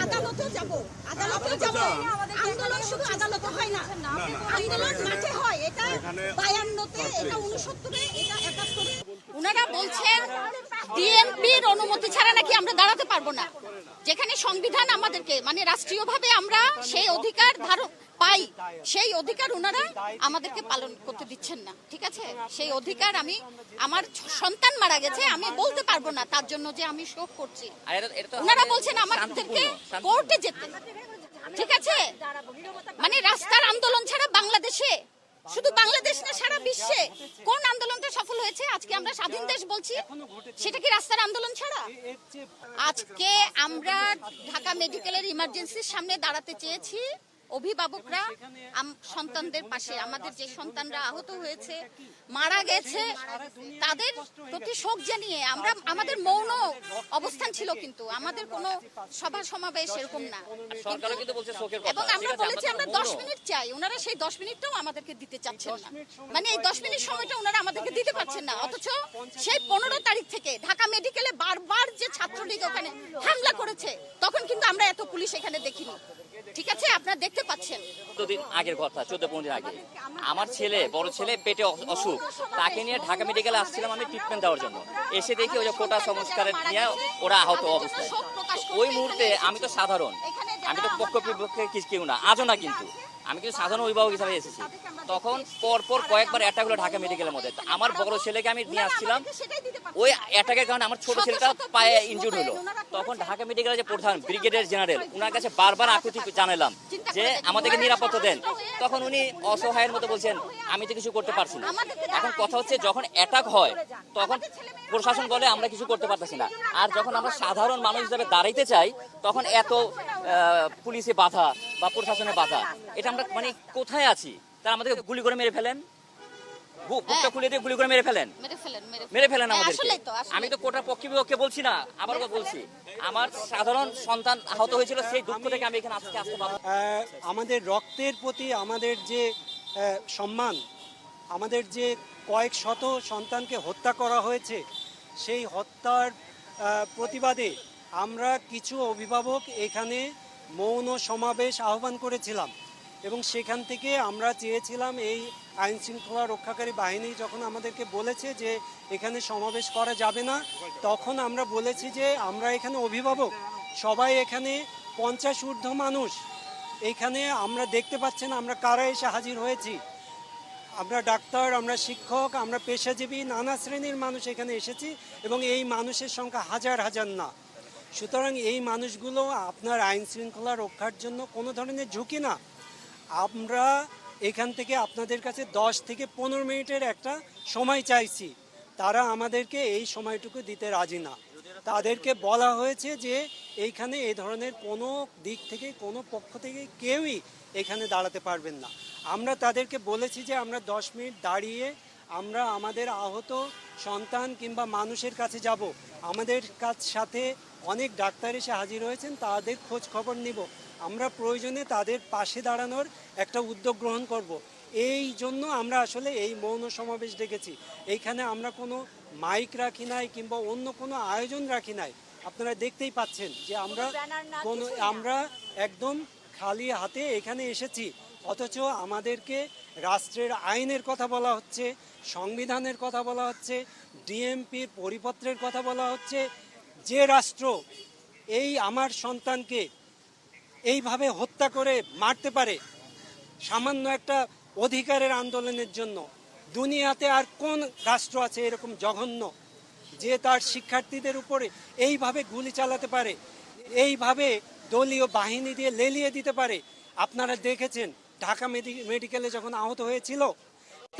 আদালতেও যাব, আদালতেও যাব। আন্দোলন শুধু আদালতে হয় না, আন্দোলন মাঠে হয়। এটা 52-তে, এটা 69-এ, এটা 71-এ। ওনারা বলছেন ডিএমপির অনুমতি ছাড়া নাকি আমরা দাঁড়াতে পারবো না, যেখানে সংবিধান আমাদেরকে মানে রাষ্ট্রীয়ভাবে আমরা সেই অধিকার পাই, সেই অধিকার ওনারা আমাদেরকে পালন করতে দিচ্ছেন না। ঠিক আছে, সেই অধিকার আমার সন্তান মারা গেছে, আমি বলতে পারবো না তার জন্য যে আমি শোক করছি। ওনারা বলছেন আমাদেরকে কোর্টে যেতে। ঠিক আছে, মানে রাস্তার আন্দোলন ছাড়া বাংলাদেশে, শুধু বাংলাদেশ না সারা বিশ্বে কোন আন্দোলনটা সফল হয়েছে? আজকে আমরা স্বাধীন দেশ বলছি, সেটা কি রাস্তার আন্দোলন ছাড়া? আজকে আমরা ঢাকা মেডিকেলের ইমার্জেন্সির সামনে দাঁড়াতে চেয়েছি অভিভাবকরা সন্তানদের পাশে। আমাদের যে সন্তানরা আহত হয়েছে, মারা গেছে, তাদের প্রতি শোক জানিয়ে আমাদের মৌন অবস্থান ছিল, কিন্তু আমাদের কোনো সভা সমাবেশ এরকম না। এবং আমরা বলেছি আমরা 10 মিনিট চাই, ওনারা সেই 10 মিনিটটাও আমাদেরকে দিতে চাচ্ছেন না। মানে এই 10 মিনিট সময়টা ওনারা আমাদেরকে দিতে পারছেন না, অথচ সেই 15 তারিখ থেকে ঢাকা মেডিকেলে বারবার যে ছাত্রলীগ ওখানে হামলা করেছে, তখন কিন্তু আমরা এত পুলিশ এখানে দেখিনি। ঠিক আছে, আপনারা দেখতে পাচ্ছেন। 14 দিন আগের কথা, 14-15 দিন আগে আমার বড় ছেলে পেটে অসুখ, তাকে নিয়ে ঢাকা মেডিকেলে আসছিলাম আমি ট্রিটমেন্ট দেওয়ার জন্য। এসে দেখি ওই যে কোটা সংস্কারের নিয়ে ওরা আহত অবস্থায়। ওই মুহূর্তে আমি তো সাধারণ, আমি তো পক্ষ বিপক্ষে কেউ না, আজও না, কিন্তু আমি কিন্তু সাধারণ অভিভাবক হিসাবে এসেছি। তখন পরপর কয়েকবার অ্যাটাক হলো ঢাকা মেডিকেলের মধ্যে। আমার বড় ছেলেকে আমি নিয়ে আসছিলাম, ওই অ্যাটাকের কারণে আমার ছোট ছেলেটা পায়ে ইনজুর্ড হলো। তখন ঢাকা মেডিকেলের যে প্রধান ব্রিগেডিয়ার জেনারেল, ওনার কাছে বারবার আকুতি জানালাম যে আমাদেরকে নিরাপত্তা দেন। তখন উনি অসহায়ের মতো বলছেন আমি তো কিছু করতে পারছি না। এখন কথা হচ্ছে যখন অ্যাটাক হয় তখন প্রশাসন বলে আমরা কিছু করতে পারতেছি না, আর যখন আমরা সাধারণ মানুষ হিসাবে দাঁড়াইতে চাই তখন এত পুলিশে বাধা বা প্রশাসনের বাধা। এটা আমরা মানে কোথায় আছি? তারা আমাদেরকে গুলি করে মেরে ফেলেন, বুকটা খুলে দিয়ে গুলি করে মেরে ফেলেন আমাদেরকে। আমি তো কোটার পক্ষে বিপক্ষে বলছি না, আবারও বলছি আমার সাধারণ সন্তান আহত হয়েছিল, সেই দুঃখ থেকে আমি এখানে আসতে পারবো। আমাদের রক্তের প্রতি আমাদের যে সম্মান, আমাদের যে কয়েক শত সন্তানকে হত্যা করা হয়েছে, সেই হত্যার প্রতিবাদে আমরা কিছু অভিভাবক এখানে মৌন সমাবেশ আহ্বান করেছিলাম এবং সেখান থেকে আমরা চেয়েছিলাম এই আইন শৃঙ্খলা রক্ষাকারী বাহিনী যখন আমাদেরকে বলেছে যে এখানে সমাবেশ করা যাবে না, তখন আমরা বলেছি যে আমরা এখানে অভিভাবক, সবাই এখানে 50 ঊর্ধ্ব মানুষ এখানে, আমরা দেখতে পাচ্ছেন আমরা কারা এসে হাজির হয়েছি। আমরা ডাক্তার, আমরা শিক্ষক, আমরা পেশাজীবী, নানা শ্রেণীর মানুষ এখানে এসেছি এবং এই মানুষের সংখ্যা হাজার হাজার না। সুতরাং এই মানুষগুলো আপনার আইন শৃঙ্খলা রক্ষার জন্য কোনো ধরনের ঝুঁকি না। আমরা এখান থেকে আপনাদের কাছে 10 থেকে 15 মিনিটের একটা সময় চাইছি, তারা আমাদেরকে এই সময়টুকু দিতে রাজি না। তাদেরকে বলা হয়েছে যে এইখানে এই ধরনের কোনো দিক থেকে কোনো পক্ষ থেকে কেউই এখানে দাঁড়াতে পারবেন না। আমরা তাদেরকে বলেছি যে আমরা 10 মিনিট দাঁড়িয়ে আমরা আমাদের আহত সন্তান কিংবা মানুষের কাছে যাব, আমাদের সাথে অনেক ডাক্তার এসে হাজির হয়েছেন, তাদের খোঁজ খবর নিব, আমরা প্রয়োজনে তাদের পাশে দাঁড়ানোর একটা উদ্যোগ গ্রহণ করব। এই জন্য আমরা আসলে এই মৌন সমাবেশ ডেকেছি। এইখানে আমরা কোনো মাইক রাখি নাই কিংবা অন্য কোনো আয়োজন রাখি নাই। আপনারা দেখতেই পাচ্ছেন যে আমরা একদম খালি হাতে এখানে এসেছি, অথচ আমাদেরকে রাষ্ট্রের আইনের কথা বলা হচ্ছে, সংবিধানের কথা বলা হচ্ছে, ডিএমপির পরিপত্রের কথা বলা হচ্ছে। যে রাষ্ট্র এই আমার সন্তানকে এইভাবে হত্যা করে মারতে পারে সামান্য একটা অধিকারের আন্দোলনের জন্য, দুনিয়াতে আর কোন রাষ্ট্র আছে এরকম জঘন্য যে তার শিক্ষার্থীদের উপরে এইভাবে গুলি চালাতে পারে, এইভাবে দলীয় বাহিনী দিয়ে লেলিয়ে দিতে পারে? আপনারা দেখেছেন ঢাকা মেডিকেলে যখন আহত হয়েছিল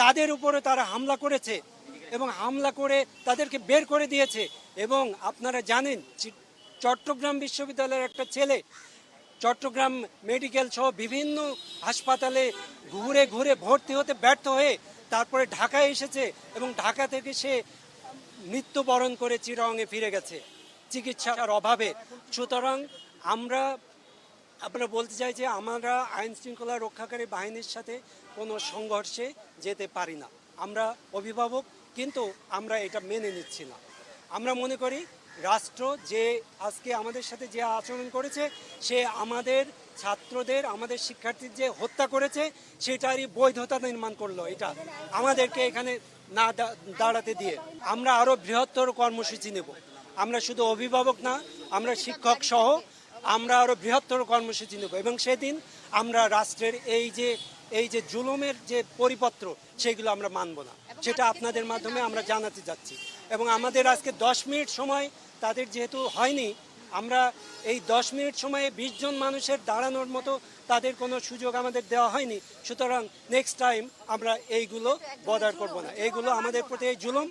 তাদের উপরে তারা হামলা করেছে এবং হামলা করে তাদেরকে বের করে দিয়েছে। এবং আপনারা জানেন চট্টগ্রাম বিশ্ববিদ্যালয়ের একটা ছেলে চট্টগ্রাম মেডিকেল সহ বিভিন্ন হাসপাতালে ঘুরে ঘুরে ভর্তি হতে ব্যর্থ হয়ে তারপরে ঢাকায় এসেছে এবং ঢাকা থেকে সে মৃত্যুবরণ করে চিরঙে ফিরে গেছে চিকিৎসার অভাবে। সুতরাং আপনারা বলতে চাই যে আমরা আইন শৃঙ্খলা রক্ষাকারী বাহিনীর সাথে কোনো সংঘর্ষে যেতে পারি না। আমরা অভিভাবক, কিন্তু আমরা এটা মেনে নিচ্ছি না। আমরা মনে করি রাষ্ট্র যে আজকে আমাদের সাথে যে আচরণ করেছে, সে আমাদের ছাত্রদের, আমাদের শিক্ষার্থীর যে হত্যা করেছে সেটারই বৈধতা নির্মাণ করলো। এটা আমাদেরকে এখানে না দাঁড়াতে দিয়ে আমরা আরও বৃহত্তর কর্মসূচি নেব। আমরা শুধু অভিভাবক না, আমরা শিক্ষক সহ আমরা আরও বৃহত্তর কর্মসূচি নেব এবং সেদিন আমরা রাষ্ট্রের এই যে জুলুমের যে পরিপত্র সেগুলো আমরা মানব না, সেটা আপনাদের মাধ্যমে আমরা জানাতে যাচ্ছি। এবং আমাদের আজকে 10 মিনিট সময় তাদের যেহেতু হয়নি, আমরা এই 10 মিনিট সময়ে 20 জন মানুষের দাঁড়ানোর মতো তাদের কোনো সুযোগ আমাদের দেওয়া হয়নি। সুতরাং নেক্সট টাইম আমরা এইগুলো বর্ডার করব না। এইগুলো আমাদের প্রতি এই জুলুম